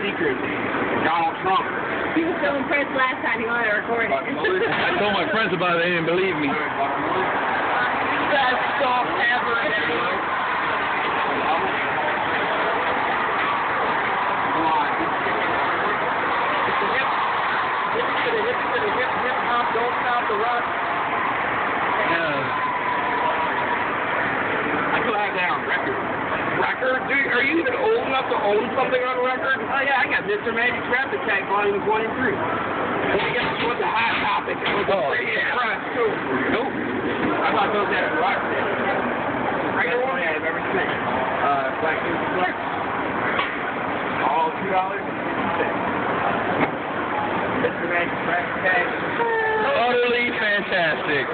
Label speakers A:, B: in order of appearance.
A: secret. Donald Trump.
B: He was so impressed last time he wanted to record it.
C: I told my friends about it, they didn't believe me.
A: Best song ever. Don't stop the rock. I still have that on record. Record? Dude, are you even old enough to own something on record? Oh yeah, I got Mr. Magic's Rap Attack Volumes 1 and 3. And you got with the Hot Topic with the press too. Nope. I thought those had a rock there. Regular one I've ever seen. Black News Black. All $2. Mr. Magic's Rap Attack.
C: Utterly fantastic.